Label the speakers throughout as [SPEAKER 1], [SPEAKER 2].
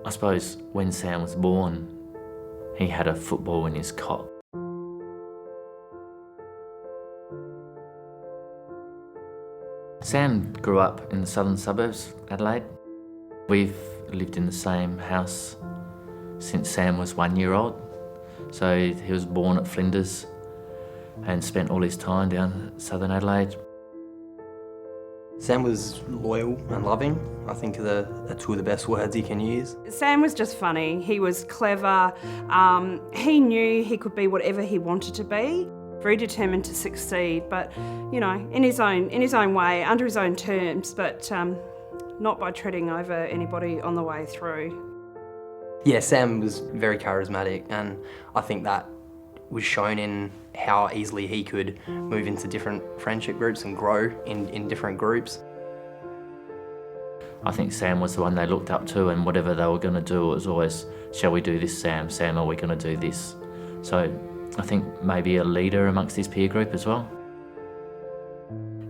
[SPEAKER 1] I suppose when Sam was born, he had a football in his cot. Sam grew up in the southern suburbs, Adelaide. We've lived in the same house since Sam was 1 year old. So he was born at Flinders and spent all his time down southern Adelaide.
[SPEAKER 2] Sam was loyal and loving. I think are two of the best words you can use.
[SPEAKER 3] Sam was just funny. He was clever. He knew he could be whatever he wanted to be. Very determined to succeed, but you know, in his own way, under his own terms, but not by treading over anybody on the way through.
[SPEAKER 2] Yeah, Sam was very charismatic, and I think that was shown in how easily he could move into different friendship groups and grow in different groups.
[SPEAKER 1] I think Sam was the one they looked up to, and whatever they were going to do, it was always, shall we do this, Sam? Sam, are we going to do this? So I think maybe a leader amongst his peer group as well.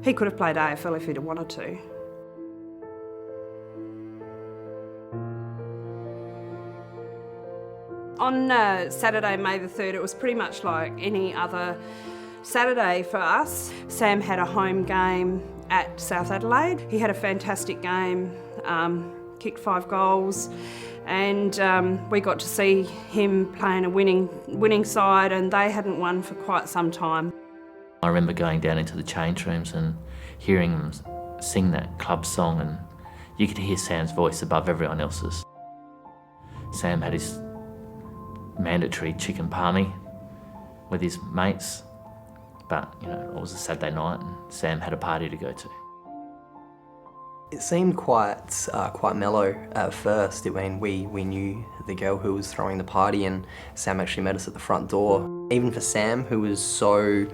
[SPEAKER 3] He could have played AFL if he'd have wanted to. On Saturday, May the 3rd, it was pretty much like any other Saturday for us. Sam had a home game at South Adelaide. He had a fantastic game, kicked 5 goals, and we got to see him playing a winning side, and they hadn't won for quite some time.
[SPEAKER 1] I remember going down into the change rooms and hearing them sing that club song, and you could hear Sam's voice above everyone else's. Sam had his mandatory chicken palmy with his mates, but you know, it was a Saturday night and Sam had a party to go to.
[SPEAKER 2] It seemed quite mellow at first. We knew the girl who was throwing the party, and Sam actually met us at the front door. Even for Sam, who was so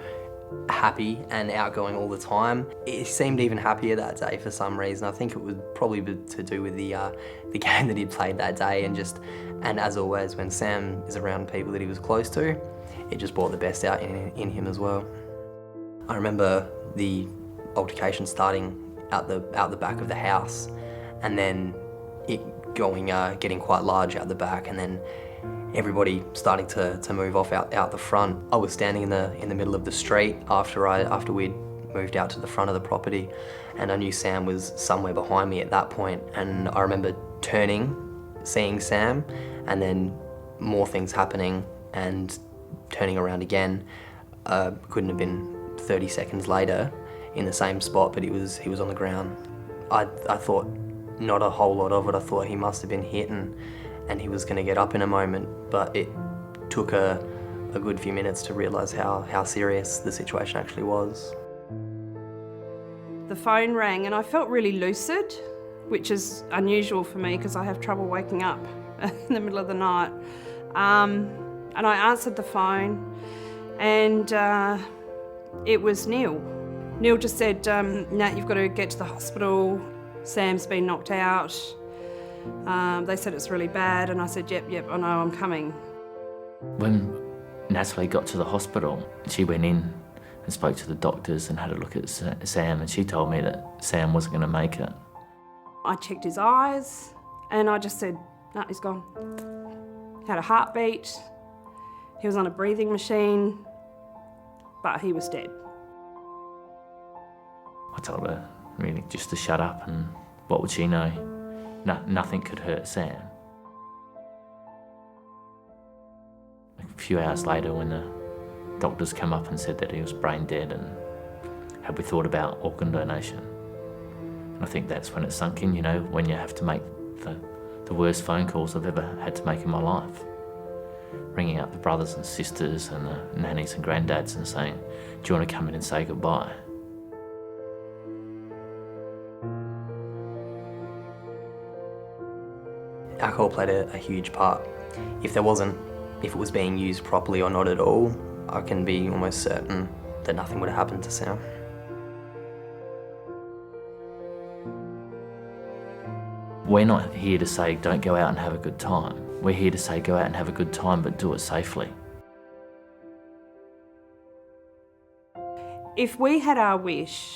[SPEAKER 2] happy and outgoing all the time, he seemed even happier that day for some reason. I think it would probably be to do with the game that he'd played that day, and as always, when Sam is around people that he was close to, it just brought the best out in him as well. I remember the altercation starting out the back of the house, and then it getting quite large out the back, and then everybody starting to move off out the front. I was standing in the middle of the street after we'd moved out to the front of the property, and I knew Sam was somewhere behind me at that point, and I remember turning, seeing Sam, and then more things happening, and turning around again. Couldn't have been 30 seconds later in the same spot, but he was on the ground. I thought not a whole lot of it. I thought he must have been hit and he was going to get up in a moment, but it took a good few minutes to realise how serious the situation actually was.
[SPEAKER 3] The phone rang and I felt really lucid, which is unusual for me because I have trouble waking up in the middle of the night. And I answered the phone, and it was Neil. Neil just said, Nat, you've got to get to the hospital. Sam's been knocked out. They said it's really bad, and I said, yep, I know, I'm coming.
[SPEAKER 1] When Natalie got to the hospital, she went in and spoke to the doctors and had a look at Sam, and she told me that Sam wasn't going to make it.
[SPEAKER 3] I checked his eyes, and I just said, no, he's gone. Had a heartbeat. He was on a breathing machine, but he was dead.
[SPEAKER 1] I told her really just to shut up, and what would she know? Nothing could hurt Sam. A few hours later, when the doctors came up and said that he was brain dead, and had we thought about organ donation? And I think that's when it sunk in, you know, when you have to make the worst phone calls I've ever had to make in my life. Ringing up the brothers and sisters and the nannies and granddads and saying, do you want to come in and say goodbye?
[SPEAKER 2] Alcohol played a huge part. If it was being used properly or not at all, I can be almost certain that nothing would have happened to Sam.
[SPEAKER 1] We're not here to say don't go out and have a good time. We're here to say go out and have a good time, but do it safely. If
[SPEAKER 3] we had our wish,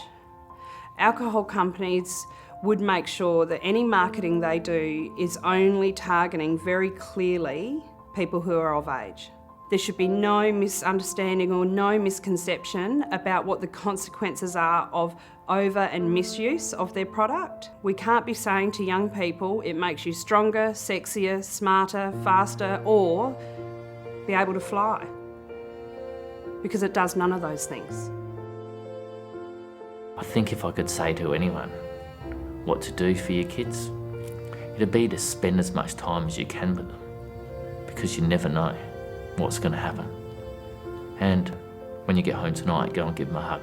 [SPEAKER 3] alcohol companies would make sure that any marketing they do is only targeting very clearly people who are of age. There should be no misunderstanding or no misconception about what the consequences are of over and misuse of their product. We can't be saying to young people it makes you stronger, sexier, smarter, faster, or be able to fly, because it does none of those things.
[SPEAKER 1] I think if I could say to anyone what to do for your kids, it'd be to spend as much time as you can with them, because you never know what's going to happen. And when you get home tonight, go and give them a hug.